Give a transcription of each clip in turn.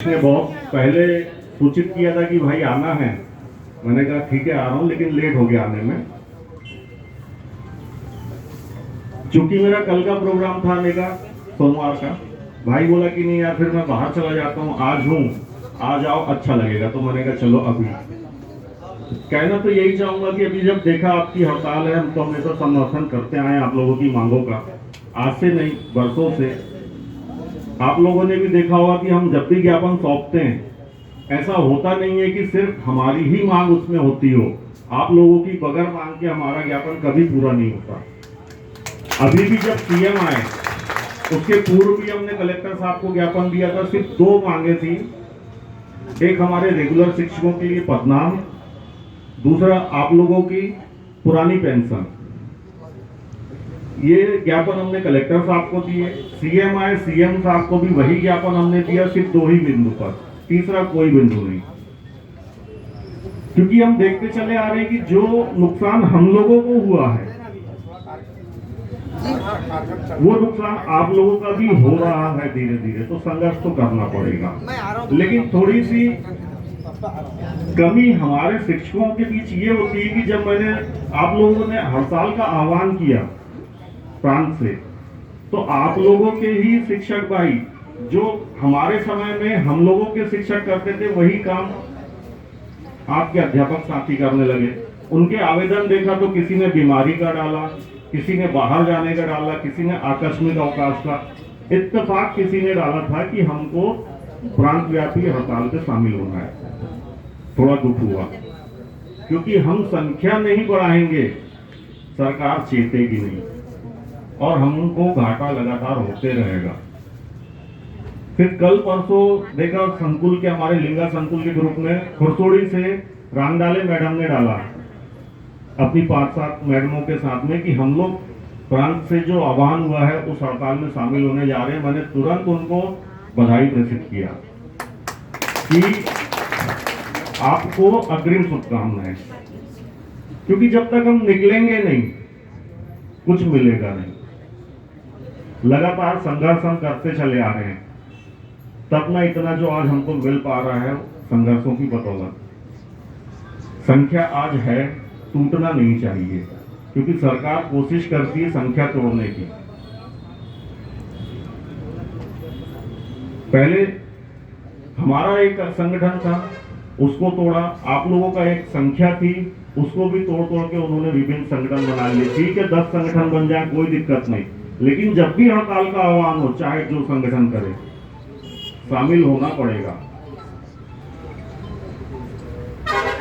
ने बहुत पहले सूचित किया था कि भाई आना है। मैंने कहा ठीक है आ रहा हूं, लेकिन लेट हो गया आने में। चूंकि मेरा कल का प्रोग्राम था आने का, सोमवार का, भाई बोला कि नहीं यार फिर मैं बाहर चला जाता हूं, आज हूं, आ जाओ अच्छा लगेगा। तो मैंने कहा चलो अभी। कहना तो यही चाहूंगा कि अभी जब देखा आपकी हड़ताल है, हम तो हमेशा समर्थन करते आए आप लोगों की मांगों का, आज से नहीं बरसों से। आप लोगों ने भी देखा होगा कि हम जब भी ज्ञापन सौंपते हैं, ऐसा होता नहीं है कि सिर्फ हमारी ही मांग उसमें होती हो। आप लोगों की बगैर मांग के हमारा ज्ञापन कभी पूरा नहीं होता। अभी भी जब सीएम आए, उसके पूर्व भी हमने कलेक्टर साहब को ज्ञापन दिया था। सिर्फ दो मांगे थी, एक हमारे रेगुलर शिक्षकों के लिए पदनाम, दूसरा आप लोगों की पुरानी पेंशन। ये ज्ञापन हमने कलेक्टर साहब को दिए। सीएम आए, सीएम साहब को भी वही ज्ञापन हमने दिया, सिर्फ दो ही बिंदु पर, तीसरा कोई बिंदु नहीं। क्योंकि हम देखते चले आ रहे हैं कि जो नुकसान हम लोगों को हुआ है, वो नुकसान आप लोगों का भी हो रहा है धीरे धीरे। तो संघर्ष तो करना पड़ेगा, लेकिन थोड़ी सी कमी हमारे शिक्षकों के बीच ये होती है कि जब मैंने आप लोगों ने हड़ताल का आह्वान किया प्रांत से, तो आप लोगों के ही शिक्षक भाई जो हमारे समय में हम लोगों के शिक्षक करते थे, वही काम आपके अध्यापक साथी करने लगे। उनके आवेदन देखा तो किसी ने बीमारी का डाला, किसी ने बाहर जाने का डाला, किसी ने आकस्मिक अवकाश का। इत्तेफाक किसी ने डाला था कि हमको प्रांत व्यापी हड़ताल में शामिल होना है। थोड़ा दुख हुआ, क्योंकि हम संख्या नहीं बढ़ाएंगे, सरकार चेतेगी नहीं और हमको घाटा लगातार होते रहेगा। फिर कल परसों देखा संकुल के, हमारे लिंगा संकुल के ग्रुप में खुरसोड़ी से रामडाले मैडम ने डाला अपनी 5-7 मैडमों के साथ में कि हम लोग प्रांत से जो आह्वान हुआ है उस हड़ताल में शामिल होने जा रहे हैं। मैंने तुरंत उनको बधाई प्रेषित किया कि आपको अग्रिम शुभकामनाएं, क्योंकि जब तक हम निकलेंगे नहीं कुछ मिलेगा नहीं। लगातार संघर्ष हम करते चले आ रहे हैं, तब ना इतना जो आज हमको मिल पा रहा है संघर्षों की बदौलत। संख्या आज है, टूटना नहीं चाहिए, क्योंकि सरकार कोशिश करती है संख्या तोड़ने की। पहले हमारा एक संगठन था, उसको तोड़ा। आप लोगों का एक संख्या थी, उसको भी तोड़ तोड़ के उन्होंने विभिन्न संगठन बना लिए। ठीक है 10 संगठन बन जाए कोई दिक्कत नहीं, लेकिन जब भी हड़ताल का आह्वान हो, चाहे जो संगठन करे, शामिल होना पड़ेगा।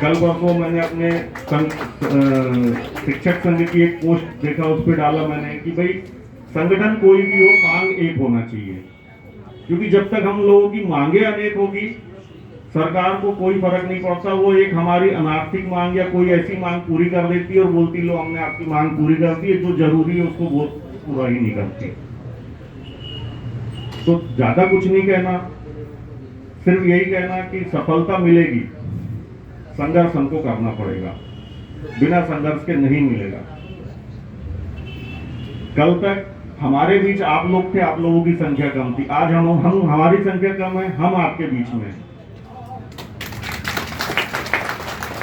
कल परसों मैंने अपने शिक्षक संघ की एक पोस्ट देखा, उस पर डाला मैंने कि भाई संगठन कोई भी हो, मांग एक होना चाहिए। क्योंकि जब तक हम लोगों की मांगे अनेक होगी, सरकार को कोई फर्क नहीं पड़ता। वो एक हमारी अनार्थिक मांग या कोई ऐसी मांग पूरी कर देती है और बोलती लो हमने आपकी मांग पूरी कर दी है, जो जरूरी है उसको वो पूरा ही नहीं करती। तो ज्यादा कुछ नहीं कहना, सिर्फ यही कहना कि सफलता मिलेगी, संघर्ष हमको करना पड़ेगा, बिना संघर्ष के नहीं मिलेगा। कल तक हमारे बीच आप लोग थे, आप लोगों की संख्या कम थी। आज हम हमारी संख्या कम है, हम आपके बीच में।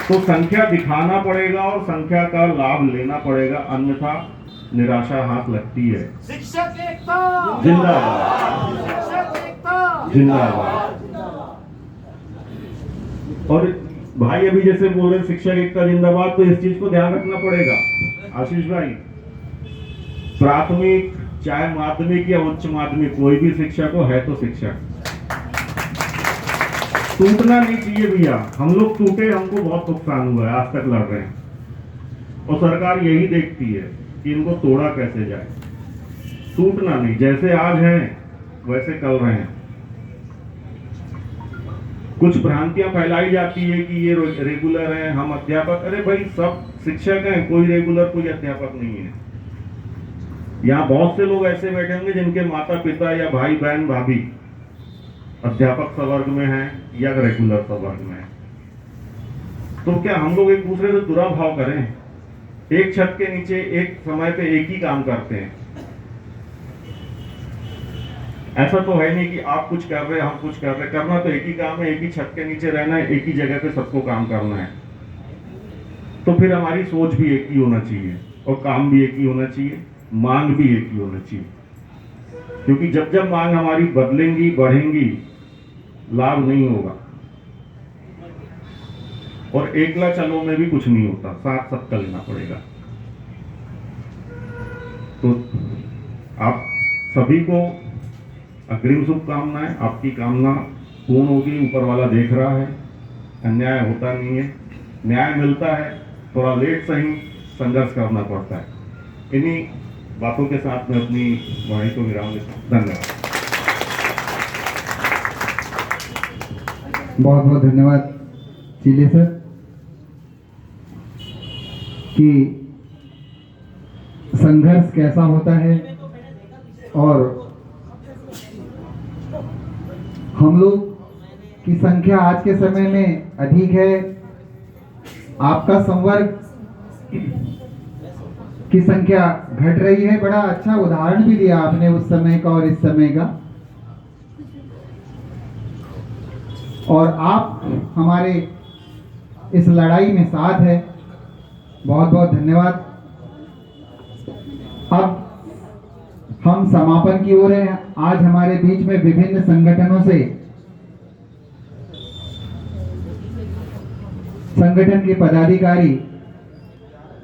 तो संख्या दिखाना पड़ेगा और संख्या का लाभ लेना पड़ेगा, अन्यथा निराशा हाथ लगती है। शिक्षक एकता जिंदाबाद, शिक्षक एकता जिंदाबाद। और भाई अभी जैसे बोल रहे शिक्षक एकता जिंदाबाद, तो इस चीज को ध्यान रखना पड़ेगा आशीष भाई। प्राथमिक चाहे माध्यमिक या उच्च माध्यमिक, कोई भी शिक्षक हो, है तो शिक्षक। टूटना नहीं चाहिए भैया। हम लोग टूटे, हमको बहुत नुकसान हुआ है, आज तक लड़ रहे हैं, और सरकार यही देखती है कि इनको तोड़ा कैसे जाए। टूटना नहीं, जैसे आज हैं वैसे कल रहे हैं। कुछ भ्रांतियां फैलाई जाती है कि ये रेगुलर है, हम अध्यापक। अरे भाई सब शिक्षक हैं, कोई रेगुलर कोई अध्यापक नहीं है। यहाँ बहुत से लोग ऐसे बैठे होंगे जिनके माता पिता या भाई बहन भाभी अध्यापक संवर्ग में हैं या रेगुलर संवर्ग में हैं। तो क्या हम लोग एक दूसरे से दुराभाव करें? एक छत के नीचे एक समय पे एक ही काम करते हैं। ऐसा तो है नहीं कि आप कुछ कर रहे हैं हम कुछ कर रहे हैं। करना तो एक ही काम है, एक ही छत के नीचे रहना है, एक ही जगह पे सबको काम करना है। तो फिर हमारी सोच भी एक ही होना चाहिए और काम भी एक ही होना चाहिए, मांग भी एक ही होना चाहिए। क्योंकि जब जब मांग हमारी बदलेंगी बढ़ेंगी, लाभ नहीं होगा। और एकला चलो में भी कुछ नहीं होता, साथ सबका लेना पड़ेगा। तो आप सभी को अग्रिम शुभकामनाएं। आपकी कामना पूर्ण होगी, ऊपर वाला देख रहा है। अन्याय होता नहीं है, न्याय मिलता है, थोड़ा लेट सही संघर्ष करना पड़ता है। इन्हीं बातों के साथ मैं अपनी वाणी को विराम देता हूं। धन्यवाद। बहुत बहुत धन्यवाद चिले सर कि संघर्ष कैसा होता है और हम लोग की संख्या आज के समय में अधिक है। आपका संवर्ग की संख्या घट रही है। बड़ा अच्छा उदाहरण भी दिया आपने उस समय का और इस समय का, और आप हमारे इस लड़ाई में साथ है। बहुत बहुत धन्यवाद। अब हम समापन की ओर हैं। आज हमारे बीच में विभिन्न संगठनों से संगठन के पदाधिकारी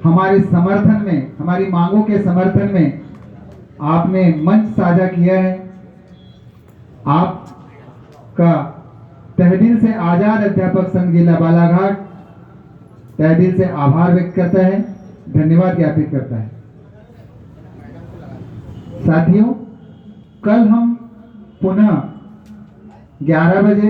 हमारे समर्थन में, हमारी मांगों के समर्थन में आपने मंच साझा किया है। आपका तहदिल से आजाद अध्यापक संघ जिला बालाघाट तहदिल से आभार व्यक्त करता है, धन्यवाद ज्ञापित करता है। साथियों, कल हम पुनः 11 बजे